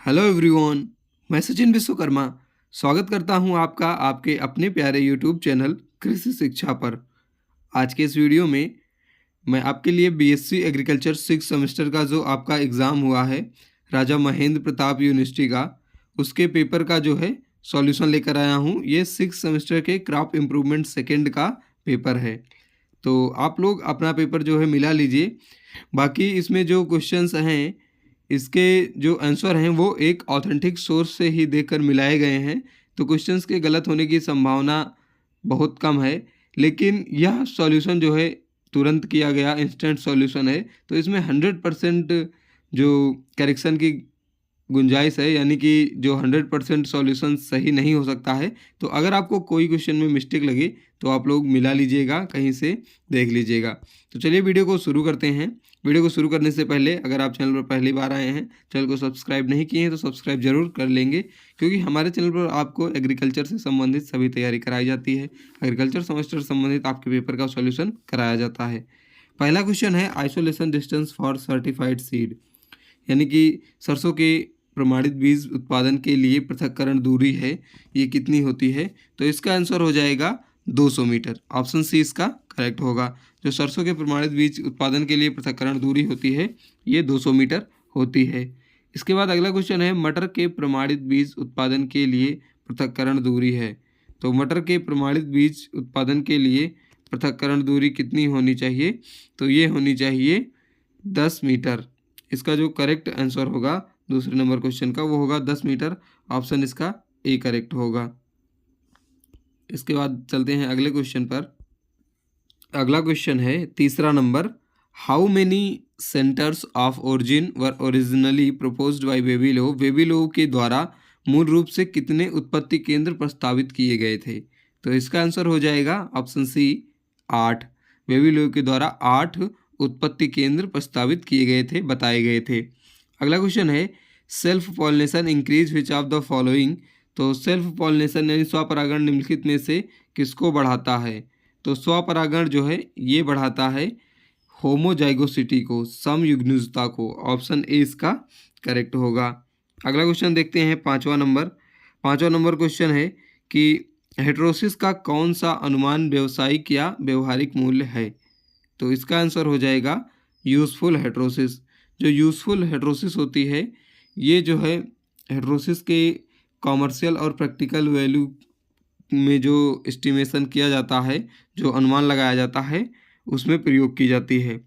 Hello everyone, मैं सचिन विश्वकर्मा स्वागत करता हूं आपका आपके अपने प्यारे यूट्यूब चैनल कृषि शिक्षा पर। आज के इस वीडियो में मैं आपके लिए बीएससी एग्रीकल्चर 6 सेमेस्टर का जो आपका एग्ज़ाम हुआ है राजा महेंद्र प्रताप यूनिवर्सिटी का, उसके पेपर का जो है सॉल्यूशन लेकर आया हूं। ये 6 सेमेस्टर के क्रॉप इम्प्रूवमेंट सेकेंड का पेपर है, तो आप लोग अपना पेपर जो है मिला लीजिए। बाकी इसमें जो क्वेश्चंस हैं, इसके जो आंसर हैं वो एक ऑथेंटिक सोर्स से ही देखकर मिलाए गए हैं, तो क्वेश्चंस के गलत होने की संभावना बहुत कम है। लेकिन यह सॉल्यूशन जो है तुरंत किया गया इंस्टेंट सॉल्यूशन है, तो इसमें 100% जो करेक्शन की गुंजाइश है, यानी कि जो 100% सॉल्यूशन सही नहीं हो सकता है। तो अगर आपको कोई क्वेश्चन में मिस्टेक लगे तो आप लोग मिला लीजिएगा, कहीं से देख लीजिएगा। तो चलिए वीडियो को शुरू करते हैं। वीडियो को शुरू करने से पहले अगर आप चैनल पर पहली बार आए हैं, चैनल को सब्सक्राइब नहीं किए हैं तो सब्सक्राइब जरूर कर लेंगे, क्योंकि हमारे चैनल पर आपको एग्रीकल्चर से संबंधित सभी तैयारी कराई जाती है। एग्रीकल्चर सेमेस्टर से संबंधित आपके पेपर का सॉल्यूशन कराया जाता है। पहला क्वेश्चन है isolation distance for certified seed, यानी कि सरसों के प्रमाणित बीज उत्पादन के लिए पृथक्करण दूरी है, ये कितनी होती है? तो इसका आंसर हो जाएगा 200 मीटर। ऑप्शन सी इसका करेक्ट होगा। जो सरसों के प्रमाणित बीज उत्पादन के लिए पृथक्करण दूरी होती है, ये 200 मीटर होती है। इसके बाद अगला क्वेश्चन है मटर के प्रमाणित बीज उत्पादन के लिए पृथक्करण दूरी है। तो मटर के प्रमाणित बीज उत्पादन के लिए पृथक्करण दूरी कितनी होनी चाहिए? तो ये होनी चाहिए 10 मीटर। इसका जो करेक्ट आंसर होगा दूसरे नंबर क्वेश्चन का, वो होगा 10 मीटर। ऑप्शन इसका ए करेक्ट होगा। इसके बाद चलते हैं अगले क्वेश्चन पर। अगला क्वेश्चन है तीसरा नंबर, how many centres of origin were originally proposed by Vavilov, Vavilov के द्वारा मूल रूप से कितने उत्पत्ति केंद्र प्रस्तावित किए गए थे? तो इसका आंसर हो जाएगा ऑप्शन सी 8। बेबीलो के द्वारा 8 उत्पत्ति केंद्र प्रस्तावित किए गए थे, बताए गए थे। अगला क्वेश्चन है self pollination increase which of the following. तो सेल्फ पॉलिनेशन यानी स्वपरागण निम्नलिखित में से किसको बढ़ाता है? तो स्वपरागण जो है ये बढ़ाता है होमोजाइगोसिटी को, समयुग्मजता को। ऑप्शन ए इसका करेक्ट होगा। अगला क्वेश्चन देखते हैं पाँचवा नंबर क्वेश्चन है कि हेटेरोसिस का कौन सा अनुमान व्यावसायिक या व्यवहारिक मूल्य है? तो इसका आंसर हो जाएगा यूज़फुल हेटेरोसिस। जो यूज़फुल हेटेरोसिस होती है, ये जो है हेटेरोसिस के कॉमर्शियल और प्रैक्टिकल वैल्यू में जो एस्टिमेशन किया जाता है, जो अनुमान लगाया जाता है, उसमें प्रयोग की जाती है।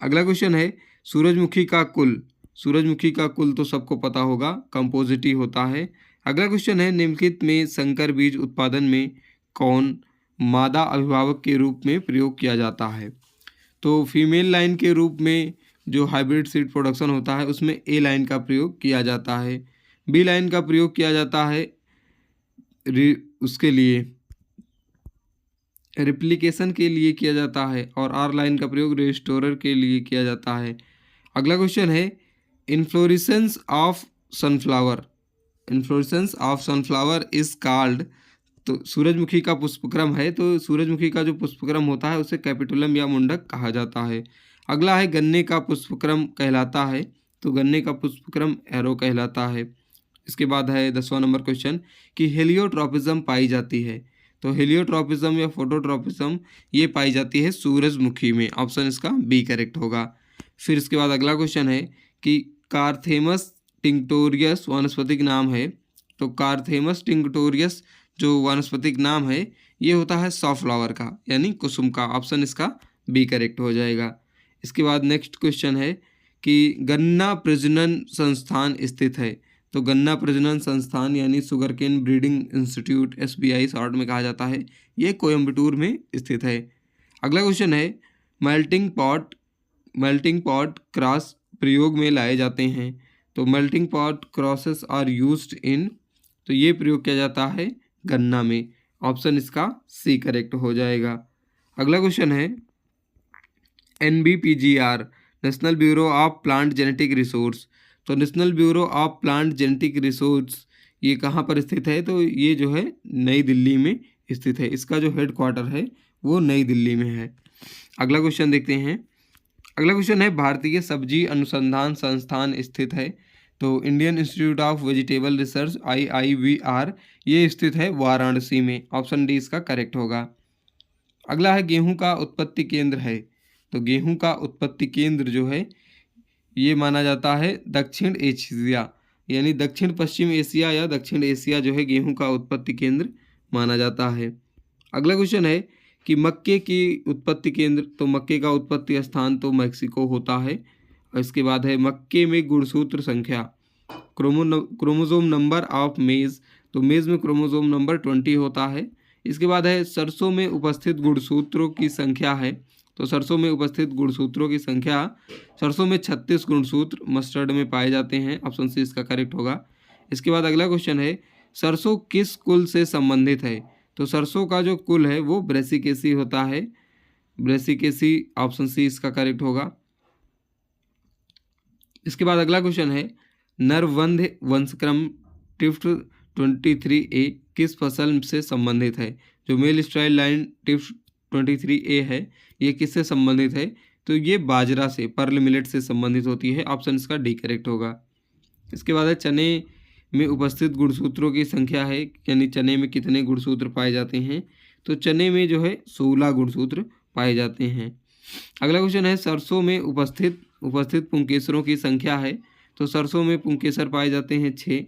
अगला क्वेश्चन है सूरजमुखी का कुल तो सबको पता होगा, कंपोजिटी होता है। अगला क्वेश्चन है निम्नलिखित में संकर बीज उत्पादन में कौन मादा अभिभावक के रूप में प्रयोग किया जाता है? तो फीमेल लाइन के रूप में जो हाइब्रिड सीड प्रोडक्शन होता है उसमें ए लाइन का प्रयोग किया जाता है, बी लाइन का प्रयोग किया जाता है उसके लिए रिप्लिकेशन के लिए किया जाता है, और आर लाइन का प्रयोग रिस्टोरर के लिए किया जाता है। अगला क्वेश्चन है inflorescence of sunflower is called. तो सूरजमुखी का पुष्पक्रम है, तो सूरजमुखी का जो पुष्पक्रम होता है उसे कैपिटुलम या मुंडक कहा जाता है। अगला है गन्ने का पुष्पक्रम कहलाता है, तो गन्ने का पुष्पक्रम एरो कहलाता है। इसके बाद है 10वां नंबर क्वेश्चन कि हेलियोट्रॉपिज्म पाई जाती है। तो हेलियोट्रॉपिज्म या फोटोट्रॉपिज्म ये पाई जाती है सूरजमुखी में। ऑप्शन इसका बी करेक्ट होगा। फिर इसके बाद अगला क्वेश्चन है कि कार्थेमस टिंक्टोरियस वानस्पतिक नाम है। तो कार्थेमस टिंक्टोरियस जो वानस्पतिक नाम है, ये होता है सॉफ्लावर का, यानी कुसुम का। ऑप्शन इसका बी करेक्ट हो जाएगा। इसके बाद नेक्स्ट क्वेश्चन है कि गन्ना प्रजनन संस्थान स्थित है। तो गन्ना प्रजनन संस्थान यानी sugarcane breeding institute, SBI short में कहा जाता है, ये कोयम्बटूर में स्थित है। अगला क्वेश्चन है मेल्टिंग पॉट क्रॉस प्रयोग में लाए जाते हैं। तो melting pot crosses are used in, तो ये प्रयोग किया जाता है गन्ना में। ऑप्शन इसका सी करेक्ट हो जाएगा। अगला क्वेश्चन है NBPGR, national bureau of plant genetic resource. तो national bureau of plant genetic resource ये कहाँ पर स्थित है? तो ये जो है नई दिल्ली में स्थित है। इसका जो हेडक्वार्टर है वो नई दिल्ली में है। अगला क्वेश्चन देखते हैं। अगला क्वेश्चन है भारतीय सब्जी अनुसंधान संस्थान स्थित है। तो Indian institute of vegetable research IIVR ये स्थित है वाराणसी में। ऑप्शन डी इसका करेक्ट होगा। अगला है गेहूं का उत्पत्ति केंद्र है। तो गेहूं का उत्पत्ति केंद्र जो है ये माना जाता है दक्षिण एशिया, यानी दक्षिण पश्चिम एशिया या दक्षिण एशिया जो है गेहूं का उत्पत्ति केंद्र माना जाता है। अगला क्वेश्चन है कि मक्के की उत्पत्ति केंद्र। तो मक्के का उत्पत्ति स्थान तो मैक्सिको होता है। और इसके बाद है मक्के में गुणसूत्र संख्या, क्रोमोसोम नंबर ऑफ मेज। तो मेज में क्रोमोसोम नंबर 20 होता है। इसके बाद है सरसों में उपस्थित गुणसूत्रों की संख्या है। तो सरसों में उपस्थित गुणसूत्रों की संख्या, सरसों में 36 गुणसूत्र मस्टर्ड में पाए जाते हैं। ऑप्शन सी इसका करेक्ट होगा। इसके बाद अगला क्वेश्चन है सरसों किस कुल से संबंधित है। तो सरसों का जो कुल है वो ब्रेसिकेसी होता है, ब्रेसिकेसी। ऑप्शन सी इसका करेक्ट होगा। इसके बाद अगला क्वेश्चन है नरवंध वंशक्रम टिफ्ट 23A किस फसल से संबंधित है। जो मेल स्टाइल लाइन टिफ्ट 23A है ये किससे संबंधित है। तो ये बाजरा से, पर्ल मिलेट से संबंधित होती है। ऑप्शन इसका डी करेक्ट होगा। इसके बाद है चने में उपस्थित गुणसूत्रों की संख्या है, यानी चने में कितने गुणसूत्र पाए जाते हैं। तो चने में जो है 16 गुणसूत्र पाए जाते हैं। अगला क्वेश्चन है सरसों में उपस्थित पुंकेसरों की संख्या है। तो सरसों में पुंकेसर पाए जाते हैं 6,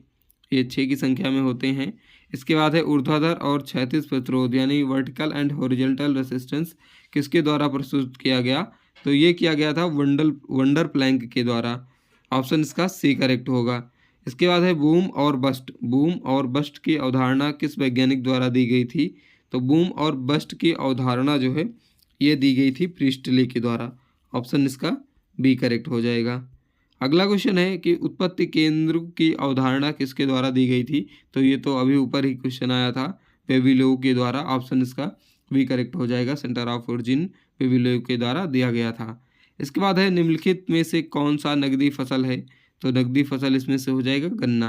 ये 6 की संख्या में होते हैं। इसके बाद है ऊर्ध्वाधर और क्षैतिज प्रतिरोध, यानी वर्टिकल एंड हॉरिजॉन्टल रेसिस्टेंस किसके द्वारा प्रस्तुत किया गया। तो ये किया गया था वंडर प्लैंक के द्वारा। ऑप्शन इसका सी करेक्ट होगा। इसके बाद है बूम और बस्ट की अवधारणा किस वैज्ञानिक द्वारा दी गई थी। तो बूम और बस्ट की अवधारणा जो है ये दी गई थी प्रिस्टले के द्वारा। ऑप्शन इसका बी करेक्ट हो जाएगा। अगला क्वेश्चन है कि उत्पत्ति केंद्र की अवधारणा किसके द्वारा दी गई थी। तो ये तो अभी ऊपर ही क्वेश्चन आया था, पेविलोव के द्वारा। ऑप्शन इसका बी करेक्ट हो जाएगा। सेंटर ऑफ ओरिजिन पेविलोव के द्वारा दिया गया था। इसके बाद है निम्नलिखित में से कौन सा नकदी फसल है। तो नकदी फसल इसमें से हो जाएगा गन्ना।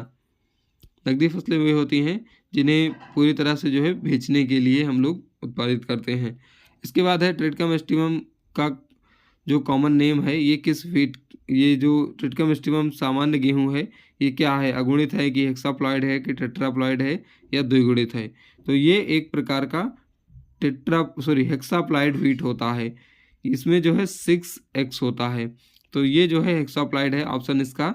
नकदी फसलें वे होती हैं जिन्हें पूरी तरह से जो है बेचने के लिए हम लोग उत्पादित करते हैं। इसके बाद है ट्रिटिकम एस्टिवम का जो कॉमन नेम है ये किस वीट, ये जो ट्रिटिकम एस्टिवम सामान्य गेहूं है ये क्या है, अगुणित है कि हेक्साप्लॉइड है कि टेट्राप्लॉइड है या द्विगुणित है। तो ये एक प्रकार का हेक्साप्लॉइड वीट होता है। इसमें जो है 6x होता है। तो ये जो है हेक्साप्लॉइड है। ऑप्शन इसका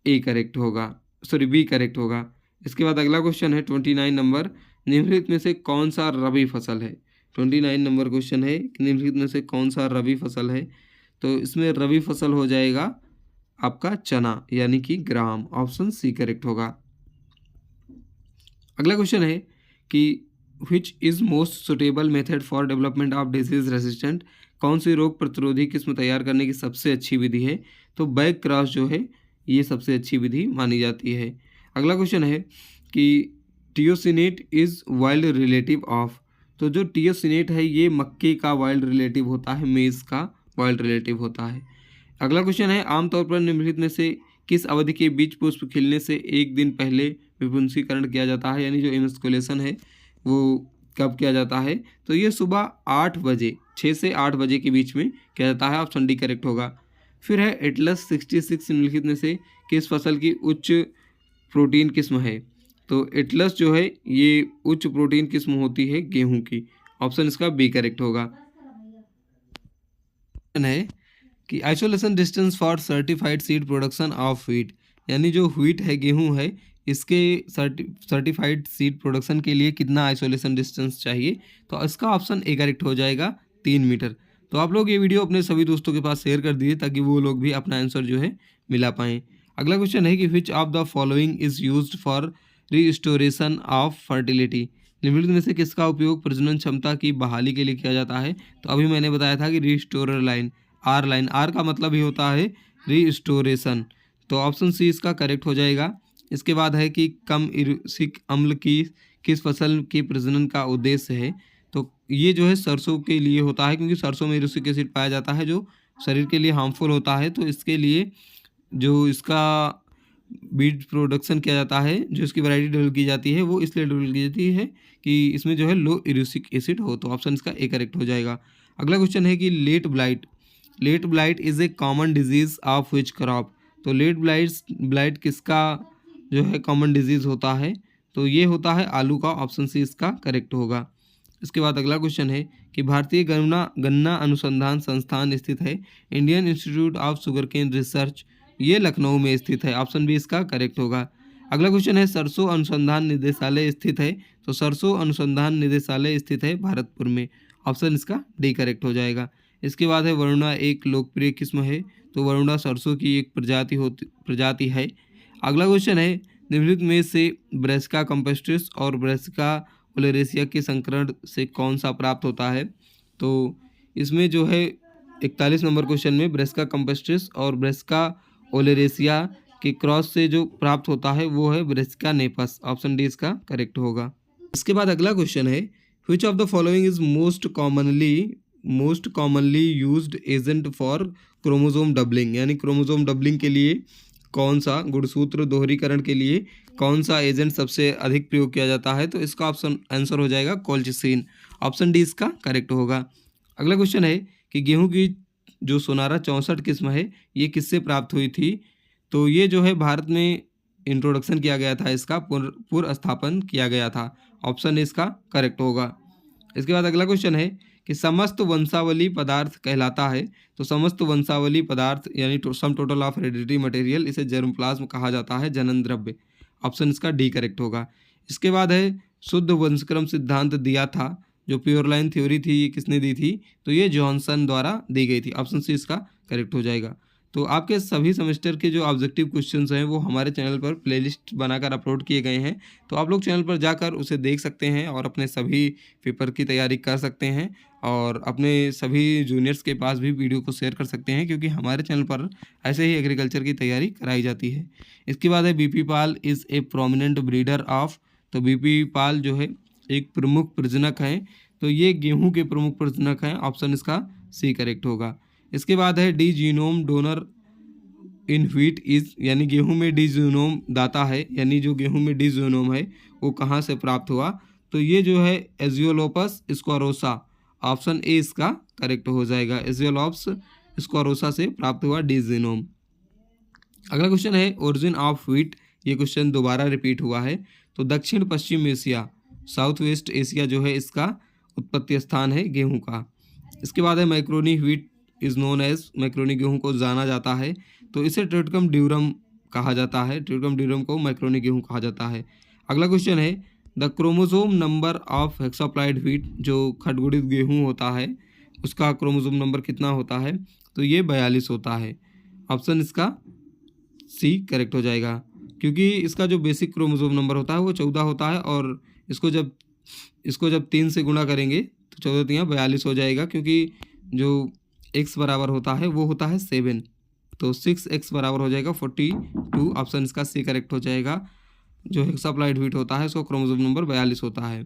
बी करेक्ट होगा। इसके बाद अगला क्वेश्चन है 29 नंबर, निम्नलिखित में से कौन सा रबी फसल है। 29 नंबर क्वेश्चन है निम्नलिखित में से कौन सा रबी फसल है। तो इसमें रबी फसल हो जाएगा आपका चना, यानी कि ग्राम। ऑप्शन सी करेक्ट होगा। अगला क्वेश्चन है कि which is most suitable method for development of disease resistant, कौन सी रोग प्रतिरोधी किस्म तैयार करने की सबसे अच्छी विधि है। तो बैक क्रॉस जो है ये सबसे अच्छी विधि मानी जाती है। अगला क्वेश्चन है कि टियोसिनेट इज़ वाइल्ड रिलेटिव ऑफ। तो जो टियोसिनेट है ये मक्के का वाइल्ड रिलेटिव होता है, मेज़ का वाइल्ड रिलेटिव होता है। अगला क्वेश्चन है आमतौर पर निम्नलिखित में से किस अवधि के बीच पुष्प खिलने से एक दिन पहले विपुंसीकरण किया जाता है, यानी जो इमस्कुलेशन है वो कब किया जाता है। तो ये सुबह 8 बजे, 6 से 8 बजे के बीच में किया जाता है। ऑप्शन डी करेक्ट होगा। फिर है एटलस 66 निम्नलिखित में से किस फसल की उच्च प्रोटीन किस्म है। तो एटलस जो है ये उच्च प्रोटीन किस्म होती है गेहूं की। ऑप्शन इसका बी करेक्ट होगा। है कि isolation distance for certified seed production of wheat, यानी जो व्हीट है गेहूं है इसके सर्टिफाइड सीड प्रोडक्शन के लिए कितना आइसोलेशन डिस्टेंस चाहिए। तो इसका ऑप्शन ए करेक्ट हो जाएगा 3 मीटर। तो आप लोग ये वीडियो अपने सभी दोस्तों के पास शेयर कर दीजिए ताकि वो लोग भी अपना आंसर जो है मिला पाएँ। अगला क्वेश्चन है कि which of the following is used for restoration of fertility, निम्नलिखित में से किसका उपयोग प्रजनन क्षमता की बहाली के लिए किया जाता है। तो अभी मैंने बताया था कि रिस्टोरर लाइन, आर का मतलब ही होता है रिस्टोरेशन। तो ऑप्शन सी इसका करेक्ट हो जाएगा। इसके बाद है कि कम इरुसिक अम्ल की किस फसल के प्रजनन का उद्देश्य है। तो ये जो है सरसों के लिए होता है, क्योंकि सरसों में इरुसिक एसिड पाया जाता है जो शरीर के लिए हार्मफुल होता है। तो इसके लिए जो इसका बीज प्रोडक्शन किया जाता है, जो इसकी वैरायटी डेवलप की जाती है वो इसलिए डेवलप की जाती है कि इसमें जो है लो इरुसिक एसिड हो। तो ऑप्शन इसका ए करेक्ट हो जाएगा। अगला क्वेश्चन है कि late blight is a common disease of which crop. तो लेट ब्लाइट किसका जो है कॉमन डिजीज़ होता है? तो ये होता है आलू का, ऑप्शन सी इसका करेक्ट होगा। इसके बाद अगला क्वेश्चन है कि भारतीय गन्ना अनुसंधान संस्थान स्थित है, Indian institute of sugarcane research, ये लखनऊ में स्थित है, ऑप्शन बी इसका करेक्ट होगा। अगला क्वेश्चन है सरसों अनुसंधान निदेशालय स्थित है, तो सरसों अनुसंधान निदेशालय स्थित है भरतपुर में, ऑप्शन इसका डी करेक्ट हो जाएगा। इसके बाद है वरुणा एक लोकप्रिय किस्म है, तो वरुणा सरसों की एक प्रजाति है। अगला क्वेश्चन है निम्नलिखित में से ब्रासिका कम्पेस्ट्रिस और ब्रासिका ओलेरेसिया के संकरण से कौन सा प्राप्त होता है? तो इसमें जो है 41 नंबर क्वेश्चन में ब्रासिका कम्पेस्ट्रिस और ब्रासिका ओलेरेसिया के क्रॉस से जो प्राप्त होता है वो है ब्रासिका नेपस, ऑप्शन डी इसका करेक्ट होगा। इसके बाद अगला क्वेश्चन है which of the following is most commonly used agent for chromosome doubling, यानी क्रोमोसोम डबलिंग के लिए कौन सा, गुणसूत्र दोहरीकरण के लिए कौन सा एजेंट सबसे अधिक प्रयोग किया जाता है? तो इसका ऑप्शन आंसर हो जाएगा कोल्चिसिन, ऑप्शन डी इसका करेक्ट होगा। अगला क्वेश्चन है कि गेहूं की जो सोनारा 64 किस्म है ये किससे प्राप्त हुई थी? तो ये जो है भारत में इंट्रोडक्शन किया गया था, इसका पुनर्स्थापन किया गया था, ऑप्शन इसका करेक्ट होगा। इसके बाद अगला क्वेश्चन है कि समस्त वंशावली पदार्थ कहलाता है, तो समस्त वंशावली पदार्थ यानी sum total of hereditary material, इसे जर्मप्लाज्म कहा जाता है, जनन द्रव्य, ऑप्शन इसका डी करेक्ट होगा। इसके बाद है शुद्ध वंशक्रम सिद्धांत दिया था, जो प्योर लाइन थ्योरी थी ये किसने दी थी? तो ये जॉनसन द्वारा दी गई थी, ऑप्शन सी इसका करेक्ट हो जाएगा। तो आपके सभी सेमेस्टर के जो ऑब्जेक्टिव क्वेश्चंस हैं वो हमारे चैनल पर प्लेलिस्ट बनाकर अपलोड किए गए हैं, तो आप लोग चैनल पर जाकर उसे देख सकते हैं और अपने सभी पेपर की तैयारी कर सकते हैं और अपने सभी जूनियर्स के पास भी वीडियो को शेयर कर सकते हैं, क्योंकि हमारे चैनल पर ऐसे ही एग्रीकल्चर की तैयारी कराई जाती है। इसके बाद है BP Pal is a prominent breeder of, तो बीपी पाल जो है एक प्रमुख प्रजनक हैं, तो ये गेहूं के प्रमुख प्रजनक हैं, ऑप्शन इसका सी करेक्ट होगा। इसके बाद है D genome donor in wheat is, यानी गेहूं में डी जीनोम दाता है, यानी जो गेहूं में डी जीनोम है वो कहाँ से प्राप्त हुआ? तो ये जो है एजियोलोपस स्क्वारोसा, ऑप्शन ए इसका करेक्ट हो जाएगा, एजियोलोपस स्क्वारोसा से प्राप्त हुआ डी जीनोम। अगला क्वेश्चन है ओरिजिन ऑफ व्हीट, ये क्वेश्चन दोबारा रिपीट हुआ है, तो दक्षिण पश्चिम एशिया, साउथ वेस्ट एशिया जो है इसका उत्पत्ति स्थान है गेहूं का। इसके बाद है macaroni wheat is known as, macaroni गेहूं को जाना जाता है, तो इसे ट्रिटिकम ड्यूरम कहा जाता है, ट्रिटिकम ड्यूरम को मैक्रोनी गेहूं कहा जाता है। अगला क्वेश्चन है the chromosome number of hexaploid wheat, जो खटगुणित गेहूं होता है उसका क्रोमोसोम नंबर कितना होता है? तो ये 42 होता है, ऑप्शन इसका सी करेक्ट हो जाएगा, क्योंकि इसका जो बेसिक क्रोमोसोम नंबर होता है वो 14 होता है और इसको जब 3 से गुणा करेंगे तो 14 × 42 हो जाएगा, क्योंकि जो x बराबर होता है वो होता है 7, तो 6x बराबर हो जाएगा 42, ऑप्शन इसका सी करेक्ट हो जाएगा। जो हेक्साप्लॉइड व्हीट होता है उसका क्रोमोसोम नंबर 42 होता है।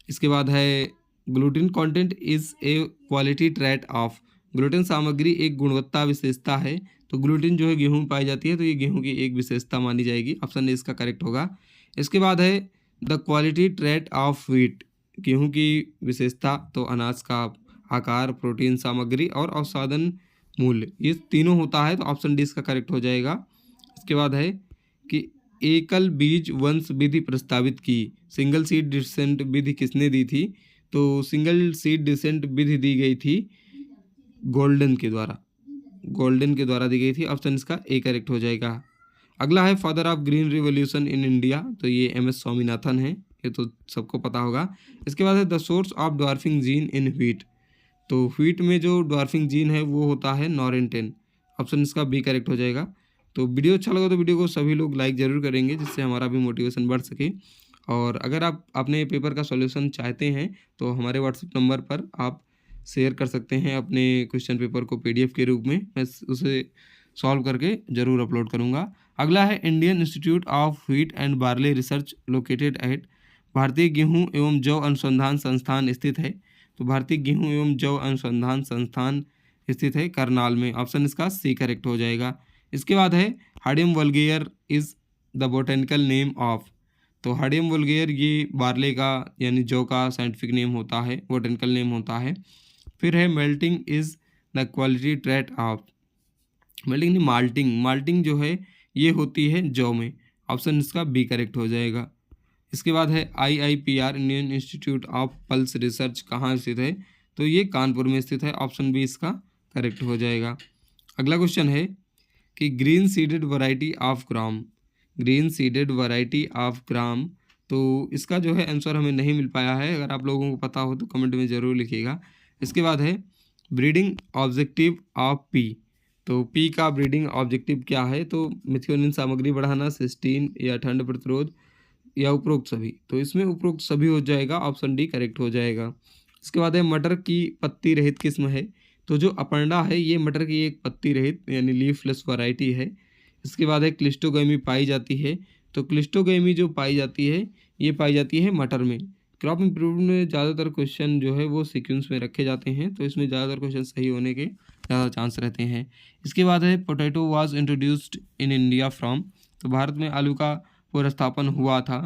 इसके बाद है gluten content is a quality trait of, gluten सामग्री एक गुणवत्ता विशेषता है, तो ग्लूटेन जो है गेहूं में पाई जाती है, तो ये गेहूं की एक विशेषता मानी जाएगी, ऑप्शन ए इसका करेक्ट होगा। इसके बाद है the quality trait of wheat, गेहूं की विशेषता, तो अनाज का आकार, प्रोटीन सामग्री और अवसादन मूल्य, ये तीनों होता है, तो ऑप्शन डी इसका करेक्ट हो जाएगा। इसके बाद है कि एकल बीज वंश विधि प्रस्तावित की, सिंगल सीड डिसेंट विधि किसने दी थी? तो सिंगल सीड डिसेंट विधि दी गई थी गोल्डन के द्वारा दी गई थी, ऑप्शन इसका ए करेक्ट हो जाएगा। अगला है father of green revolution in India, तो ये एम.एस. स्वामीनाथन है, ये तो सबको पता होगा। इसके बाद है the source of dwarfing gene in wheat, तो व्हीट में जो ड्वार्फिंग जीन है वो होता है नॉरेंटेन, ऑप्शन इसका बी करेक्ट हो जाएगा। तो वीडियो अच्छा लगा तो वीडियो को सभी लोग लाइक ज़रूर करेंगे, जिससे हमारा भी मोटिवेशन बढ़ सके। और अगर आप अपने पेपर का सॉल्यूशन चाहते हैं तो हमारे व्हाट्सएप नंबर पर आप शेयर कर सकते हैं अपने क्वेश्चन पेपर को PDF के रूप में, मैं उसे सॉल्व करके ज़रूर अपलोड करूँगा। अगला है Indian institute of wheat and barley research located at, भारतीय गेहूँ एवं जौ अनुसंधान संस्थान स्थित है, तो भारतीय गेहूँ एवं जौ अनुसंधान संस्थान स्थित है करनाल में, ऑप्शन इसका सी करेक्ट हो जाएगा। इसके बाद है Hordeum vulgare is the botanical name of, तो हार्डियम वल्गेयर ये बार्ले का यानी जौ का साइंटिफिक नेम होता है, बोटेनिकल नेम होता है। फिर है melting is the quality trait of, melting नहीं, माल्टिंग। माल्टिंग जो है ये होती है जौ में। ऑप्शन इसका बी करेक्ट हो जाएगा। इसके बाद है IIPR, Indian institute of pulse research, कहाँ स्थित है? तो ये कानपुर में स्थित है। ऑप्शन बी इसका करेक्ट हो जाएगा। अगला क्वेश्चन है कि green seeded variety of gram, green seeded variety of gram, तो इसका जो है आंसर हमें नहीं मिल पाया है। अगर आप लोगों को पता हो तो कमेंट में ज़रूर लिखिएगा। इसके बाद है ब्रीडिंग ऑब्जेक्टिव ऑफ पी, तो पी का ब्रीडिंग ऑब्जेक्टिव क्या है? तो मिथ्योनिन सामग्री बढ़ाना, सिस्टीन या ठंड प्रतिरोध या उपरोक्त सभी। तो इसमें उपरोक्त सभी हो जाएगा। ऑप्शन डी करेक्ट हो जाएगा। इसके बाद है मटर की पत्ती रहित किस्म है, तो जो अपर्णा है ये मटर की एक पत्ती रहित यानी लीफलेस वैरायटी है। इसके बाद है क्लिस्टोगैमी पाई जाती है, तो क्लिस्टोगैमी जो पाई जाती है ये पाई जाती है मटर में। क्रॉप इम्प्रूवमेंट में ज़्यादातर क्वेश्चन जो है वो सीक्वेंस में रखे जाते हैं, तो इसमें ज़्यादातर क्वेश्चन सही होने के ज़्यादा चांस रहते हैं। इसके बाद है potato was introduced in India from, तो भारत में आलू का पुनर्स्थापन हुआ था।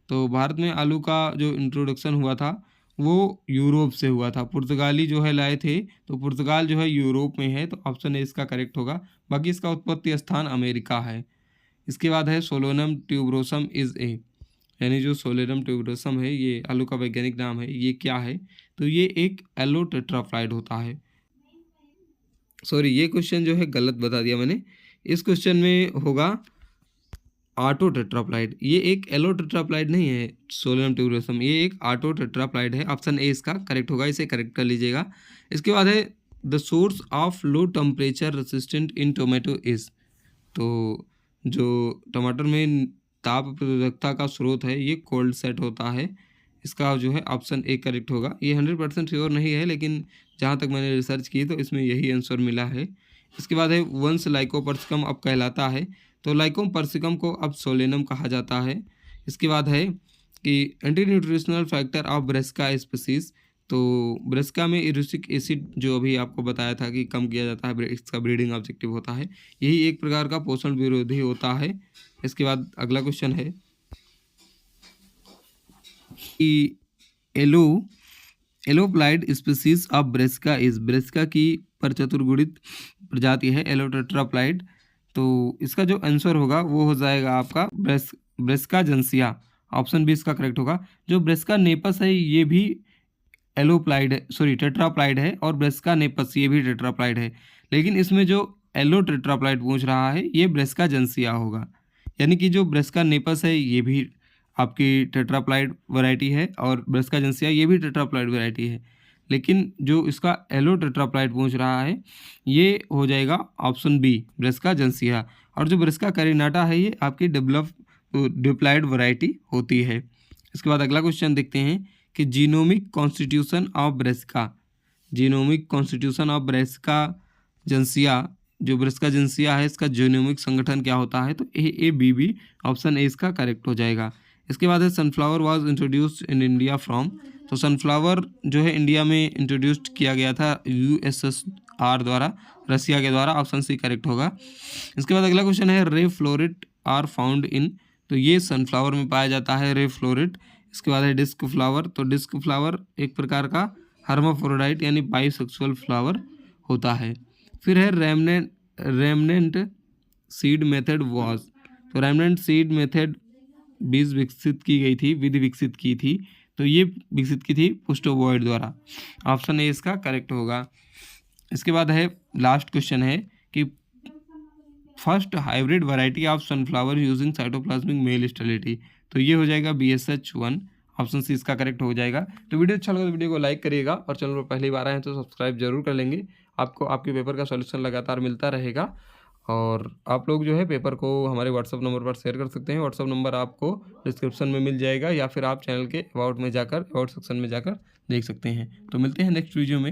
तो भारत में आलू का जो इंट्रोडक्शन हुआ था वो यूरोप से हुआ था। पुर्तगाली जो है लाए थे, तो पुर्तगाल जो है यूरोप में है, तो ऑप्शन ए इसका करेक्ट होगा। बाकी इसका उत्पत्ति स्थान अमेरिका है। इसके बाद है सोलोनम ट्यूबरोसम इज़ ए, यानी जो सोलेनम ट्यूबरोसम है ये आलू का वैज्ञानिक नाम है, ये क्या है? तो ये एक एलोटेट्राफ्लाइड होता है। सॉरी, ये क्वेश्चन जो है गलत बता दिया मैंने। इस क्वेश्चन में होगा ऑटो टेट्राप्लाइड। ये एक एलो टेट्राप्लाइड नहीं है सोलेनम ट्यूबरोसम, ये एक ऑटो टेट्राप्लाइड है। ऑप्शन ए इसका करेक्ट होगा, इसे करेक्ट कर लीजिएगा। इसके बाद है the source of low temperature resistant in tomato is, तो जो टमाटर में ताप प्रतिरोधकता का स्रोत है ये कोल्ड सेट होता है। इसका जो है ऑप्शन ए करेक्ट होगा। ये 100% श्योर नहीं है, लेकिन जहाँ तक मैंने रिसर्च की तो इसमें यही आंसर मिला है। इसके बाद है वंश लाइकोपर्सिकम अब कहलाता है, तो लाइकोम पर्सिकम को अब सोलेनम कहा जाता है। इसके बाद है कि anti nutritional factor of brassica species, तो ब्रेस्का में इरुसिक एसिड जो अभी आपको बताया था कि कम किया जाता है, इसका ब्रीडिंग ऑब्जेक्टिव होता है। यही एक प्रकार का पोषण विरोधी होता है। इसके बाद अगला क्वेश्चन है कि एलोप्लाइड स्पीसीज ऑफ ब्रेस्का इज, ब्रेस्का की परचतुर्गुणित प्रजाति है एलोटेट्राप्लाइड, तो इसका जो आंसर होगा वो हो जाएगा आपका ब्रेस्का जेंसिया। ऑप्शन बी इसका करेक्ट होगा। जो ब्रेस्का नेपस है ये भी एलोप्लाइड है, सॉरी टेट्राप्लाइड है, और ब्रेस्का नेपस ये भी टेट्राप्लाइड है, लेकिन इसमें जो एलो टेट्राप्लाइड पूछ रहा है ये ब्रेस्का जेंसिया होगा। यानी कि जो ब्रेस्का नेपस है ये भी आपकी टेट्राप्लाइड वैरायटी है, और ब्रेस्का जेंसिया ये भी टेट्राप्लाइड वैरायटी है, लेकिन जो इसका एलो टेट्राप्लाइड पूछ रहा है ये हो जाएगा ऑप्शन बी ब्रेस्का जेंसिया। और जो ब्रेस्का कैरिनाटा है ये आपकी डिप्लाइड वैरायटी होती है। इसके बाद अगला क्वेश्चन देखते हैं कि genomic constitution of brassica, genomic constitution of brassica juncea, जो ब्रेस्का जेंसिया है इसका जीनोमिक संगठन क्या होता है? तो AABB, ऑप्शन ए इसका करेक्ट हो जाएगा। इसके बाद है sunflower was introduced in India from, तो सनफ्लावर जो है इंडिया में इंट्रोड्यूस्ड किया गया था USSR द्वारा, रसिया के द्वारा। ऑप्शन सी करेक्ट होगा। इसके बाद अगला क्वेश्चन है रे फ्लोरेट आर फाउंड इन, तो ये सनफ्लावर में पाया जाता है रे फ्लोरेट। इसके बाद है डिस्क फ्लावर, तो डिस्क फ्लावर एक प्रकार का हर्माफ्रोडाइट यानी बाइसेक्सुअल फ्लावर होता है। फिर है रेमनेंट सीड मेथड वाज, तो रेमनेंट सीड मेथड बीज विकसित की गई थी, विधि विकसित की थी, तो ये विकसित की थी पुस्टोबॉयड द्वारा। ऑप्शन ए इसका करेक्ट होगा। इसके बाद है लास्ट क्वेश्चन है कि first hybrid variety of sunflower using cytoplasmic male sterility, तो ये हो जाएगा BSH1। ऑप्शन सी इसका करेक्ट हो जाएगा। तो वीडियो अच्छा लगा तो वीडियो को लाइक करिएगा, और चैनल पर पहली बार आए हैं तो सब्सक्राइब जरूर कर लेंगे। आपको आपके पेपर का सॉल्यूशन लगातार मिलता रहेगा, और आप लोग जो है पेपर को हमारे व्हाट्सअप नंबर पर शेयर कर सकते हैं। व्हाट्सअप नंबर आपको डिस्क्रिप्शन में मिल जाएगा, या फिर आप चैनल के अबाउट में जाकर, अबाउट सेक्शन में जाकर देख सकते हैं। तो मिलते हैं नेक्स्ट वीडियो में।